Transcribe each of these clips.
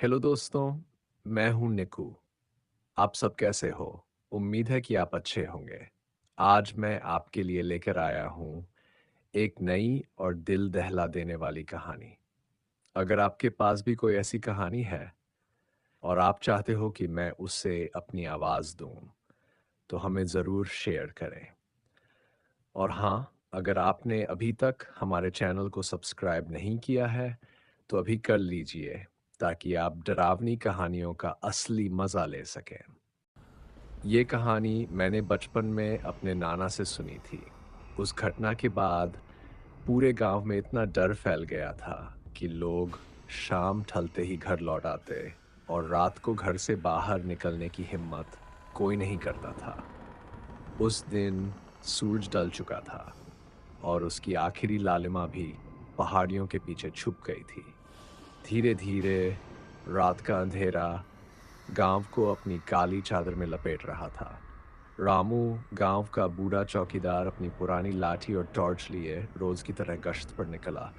Hello दोस्तों, मैं हूं निकू। आप सब कैसे हो? उम्मीद है कि आप अच्छे होंगे। आज मैं आपके लिए लेकर आया हूं एक नई और दिल दहला देने वाली कहानी। अगर आपके पास भी कोई ऐसी कहानी है और आप चाहते हो कि मैं उससे अपनी आवाज़ दूं, तो हमें ज़रूर शेयर करें। और हाँ, अगर आपने अभी तक हमारे चैनल को सब्सक्राइब नहीं किया है, तो अभी कर लीजिए ताकि आप डरावनी कहानियों का असली मज़ा ले सकें। ये कहानी मैंने बचपन में अपने नाना से सुनी थी। उस घटना के बाद पूरे गांव में इतना डर फैल गया था कि लोग शाम ढलते ही घर लौट आते और रात को घर से बाहर निकलने की हिम्मत कोई नहीं करता था। उस दिन सूरज ढल चुका था और उसकी आखिरी लालिमा भी पहाड़ियों के पीछे छुप गई थी। धीरे धीरे रात का अंधेरा गांव को अपनी काली चादर में लपेट रहा था। रामू, गांव का बूढ़ा चौकीदार, अपनी पुरानी लाठी और टॉर्च लिए रोज की तरह गश्त पर निकला।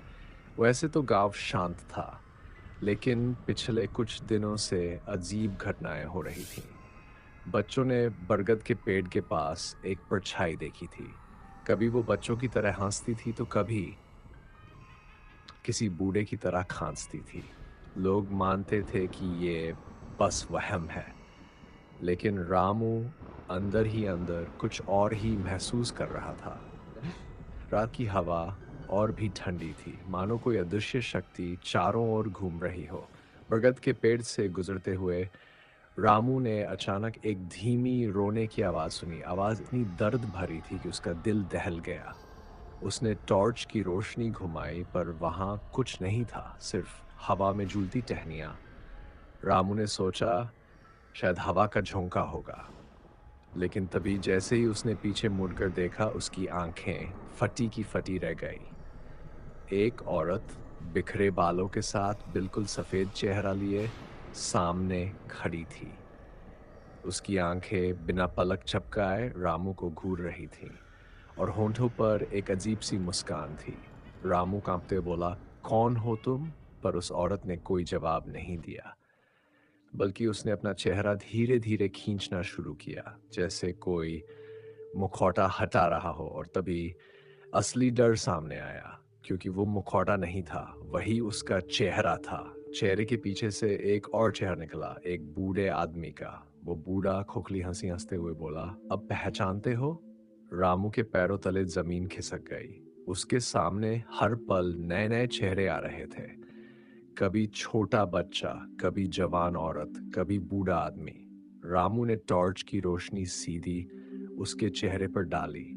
वैसे तो गांव शांत था, लेकिन पिछले कुछ दिनों से अजीब घटनाएं हो रही थीं। बच्चों ने बरगद के पेड़ के पास एक परछाई देखी थी। कभी वो बच्चों की तरह हंसती थी तो कभी किसी बूढ़े की तरह खांसती थी। लोग मानते थे कि ये बस वहम है, लेकिन रामू अंदर ही अंदर कुछ और ही महसूस कर रहा था। रात की हवा और भी ठंडी थी, मानो कोई अदृश्य शक्ति चारों ओर घूम रही हो। बरगद के पेड़ से गुजरते हुए रामू ने अचानक एक धीमी रोने की आवाज़ सुनी। आवाज़ इतनी दर्द भरी थी कि उसका दिल दहल गया। उसने टॉर्च की रोशनी घुमाई, पर वहां कुछ नहीं था, सिर्फ हवा में झूलती टहनियां। रामू ने सोचा शायद हवा का झोंका होगा, लेकिन तभी जैसे ही उसने पीछे मुड़कर देखा, उसकी आंखें फटी की फटी रह गई। एक औरत बिखरे बालों के साथ, बिल्कुल सफेद चेहरा लिए, सामने खड़ी थी। उसकी आंखें बिना पलक झपकाए रामू को घूर रही थीं और होंठों पर एक अजीब सी मुस्कान थी। रामू कांपते हुए बोला, कौन हो तुम? पर उस औरत ने कोई जवाब नहीं दिया, बल्कि उसने अपना चेहरा धीरे धीरे खींचना शुरू किया, जैसे कोई मुखौटा हटा रहा हो। और तभी असली डर सामने आया, क्योंकि वो मुखौटा नहीं था, वही उसका चेहरा था। चेहरे के पीछे से एक और चेहरा निकला, एक बूढ़े आदमी का। वो बूढ़ा खोखली हंसी हंसते हुए बोला, अब पहचानते हो? रामू के पैरों तले जमीन खिसक गई। उसके सामने हर पल नए नए चेहरे आ रहे थे। कभी छोटा बच्चा, कभी जवान औरत, कभी बूढ़ा आदमी। रामू ने टॉर्च की रोशनी सीधी उसके चेहरे पर डाली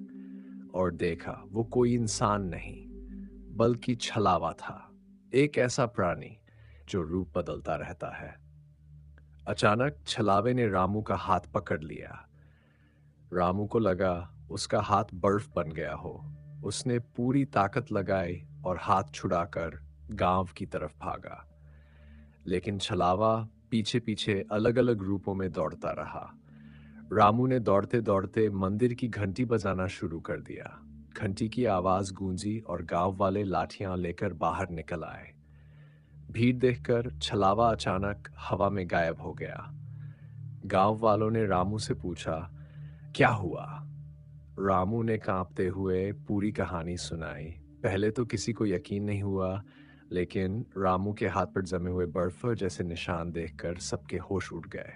और देखा, वो कोई इंसान नहीं बल्कि छलावा था। एक ऐसा प्राणी जो रूप बदलता रहता है। अचानक छलावे ने रामू का हाथ पकड़ लिया। रामू को लगा उसका हाथ बर्फ बन गया हो। उसने पूरी ताकत लगाई और हाथ छुड़ाकर गांव की तरफ भागा। लेकिन छलावा पीछे पीछे अलग अलग रूपों में दौड़ता रहा। रामू ने दौड़ते दौड़ते मंदिर की घंटी बजाना शुरू कर दिया। घंटी की आवाज गूंजी और गांव वाले लाठियां लेकर बाहर निकल आए। भीड़ देखकर छलावा अचानक हवा में गायब हो गया। गांव वालों ने रामू से पूछा, क्या हुआ? रामू ने कांपते हुए पूरी कहानी सुनाई। पहले तो किसी को यकीन नहीं हुआ, लेकिन रामू के हाथ पर जमे हुए बर्फ जैसे निशान देखकर सबके होश उड़ गए।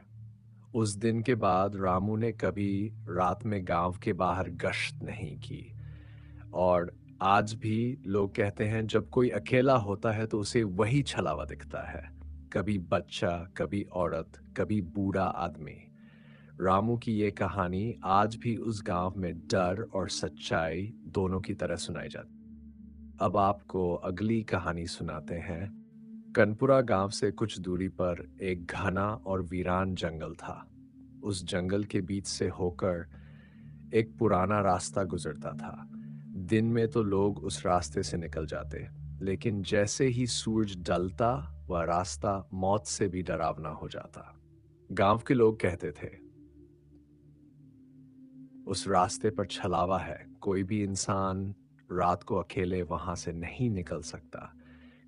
उस दिन के बाद रामू ने कभी रात में गांव के बाहर गश्त नहीं की। और आज भी लोग कहते हैं, जब कोई अकेला होता है तो उसे वही छलावा दिखता है। कभी बच्चा, कभी औरत, कभी बूढ़ा आदमी। रामू की ये कहानी आज भी उस गांव में डर और सच्चाई दोनों की तरह सुनाई जाती। अब आपको अगली कहानी सुनाते हैं। कनपुरा गांव से कुछ दूरी पर एक घना और वीरान जंगल था। उस जंगल के बीच से होकर एक पुराना रास्ता गुजरता था। दिन में तो लोग उस रास्ते से निकल जाते, लेकिन जैसे ही सूरज ढलता, वह रास्ता मौत से भी डरावना हो जाता। गांव के लोग कहते थे, उस रास्ते पर छलावा है, कोई भी इंसान रात को अकेले वहां से नहीं निकल सकता,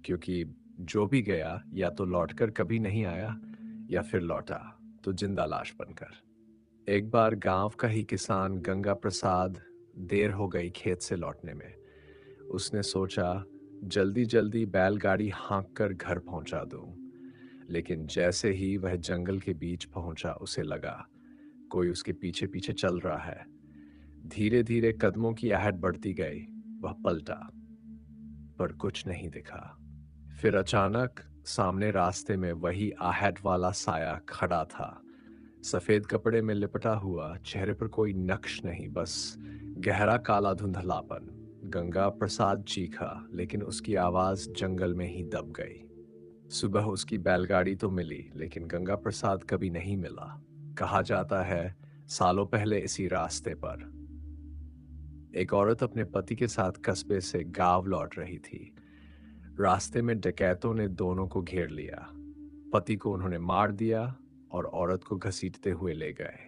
क्योंकि जो भी गया या तो लौटकर कभी नहीं आया या फिर लौटा तो जिंदा लाश बनकर। एक बार गांव का ही किसान गंगा प्रसाद देर हो गई खेत से लौटने में। उसने सोचा जल्दी जल्दी बैलगाड़ी हाँक कर घर पहुंचा दूं। लेकिन जैसे ही वह जंगल के बीच पहुंचा उसे लगा कोई उसके पीछे पीछे चल रहा है। धीरे धीरे कदमों की आहट बढ़ती गई। वह पलटा पर कुछ नहीं दिखा। फिर अचानक सामने रास्ते में वही आहट वाला साया खड़ा था। सफेद कपड़े में लिपटा हुआ, चेहरे पर कोई नक्श नहीं, बस गहरा काला धुंधलापन। गंगा प्रसाद चीखा लेकिन उसकी आवाज जंगल में ही दब गई। सुबह उसकी बैलगाड़ी तो मिली लेकिन गंगा प्रसाद कभी नहीं मिला। कहा जाता है सालों पहले इसी रास्ते पर एक औरत अपने पति के साथ कस्बे से गांव लौट रही थी। रास्ते में डकैतों ने दोनों को घेर लिया। पति को उन्होंने मार दिया और औरत को घसीटते हुए ले गए।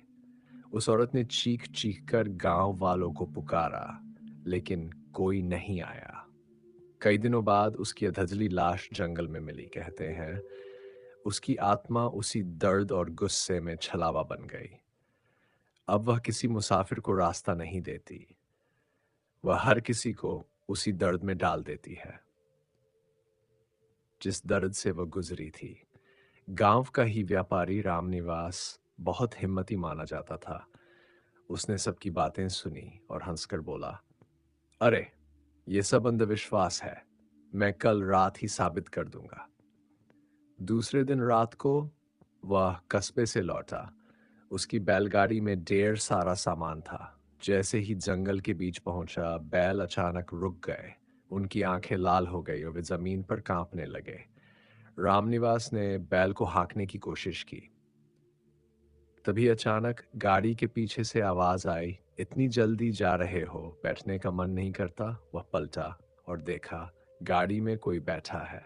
उस औरत ने चीख चीख कर गांव वालों को पुकारा लेकिन कोई नहीं आया। कई दिनों बाद उसकी अधजली लाश जंगल में मिली। कहते हैं उसकी आत्मा उसी दर्द और गुस्से में छलावा बन गई। अब वह किसी मुसाफिर को रास्ता नहीं देती, वह हर किसी को उसी दर्द में डाल देती है जिस दर्द से वह गुजरी थी। गांव का ही व्यापारी रामनिवास बहुत हिम्मती माना जाता था। उसने सबकी बातें सुनी और हंसकर बोला, अरे ये सब अंधविश्वास है, मैं कल रात ही साबित कर दूंगा। दूसरे दिन रात को वह कस्बे से लौटा। उसकी बैलगाड़ी में ढेर सारा सामान था। जैसे ही जंगल के बीच पहुंचा बैल अचानक रुक गए। उनकी आंखें लाल हो गई और वे जमीन पर कांपने लगे। रामनिवास ने बैल को हाँकने की कोशिश की। तभी अचानक गाड़ी के पीछे से आवाज आई, इतनी जल्दी जा रहे हो, बैठने का मन नहीं करता? वह पलटा और देखा गाड़ी में कोई बैठा है।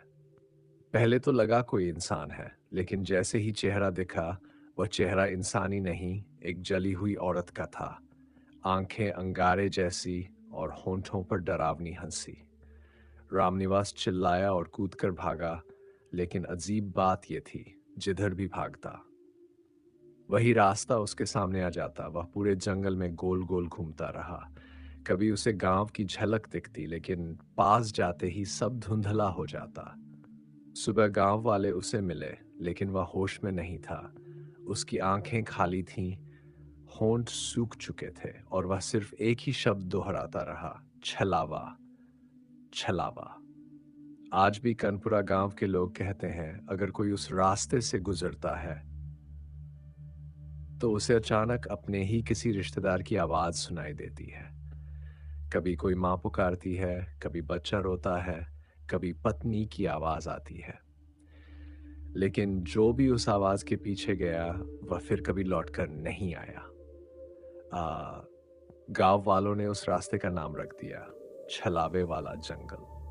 पहले तो लगा कोई इंसान है, लेकिन जैसे ही चेहरा दिखा वह चेहरा इंसानी नहीं, एक जली हुई औरत का था। आंखें अंगारे जैसी और होंठों पर डरावनी हंसी। रामनिवास चिल्लाया और कूदकर भागा, लेकिन अजीब बात यह थी जिधर भी भागता वही रास्ता उसके सामने आ जाता। वह पूरे जंगल में गोल गोल घूमता रहा। कभी उसे गांव की झलक दिखती लेकिन पास जाते ही सब धुंधला हो जाता। सुबह गांव वाले उसे मिले लेकिन वह होश में नहीं था। उसकी आंखें खाली थीं, होंठ सूख चुके थे और वह सिर्फ एक ही शब्द दोहराता रहा, छलावा, छलावा। आज भी कनपुरा गांव के लोग कहते हैं अगर कोई उस रास्ते से गुजरता है तो उसे अचानक अपने ही किसी रिश्तेदार की आवाज सुनाई देती है। कभी कोई माँ पुकारती है, कभी बच्चा रोता है, कभी पत्नी की आवाज आती है। लेकिन जो भी उस आवाज के पीछे गया वह फिर कभी लौटकर नहीं आया। गांव वालों ने उस रास्ते का नाम रख दिया छलावे वाला जंगल।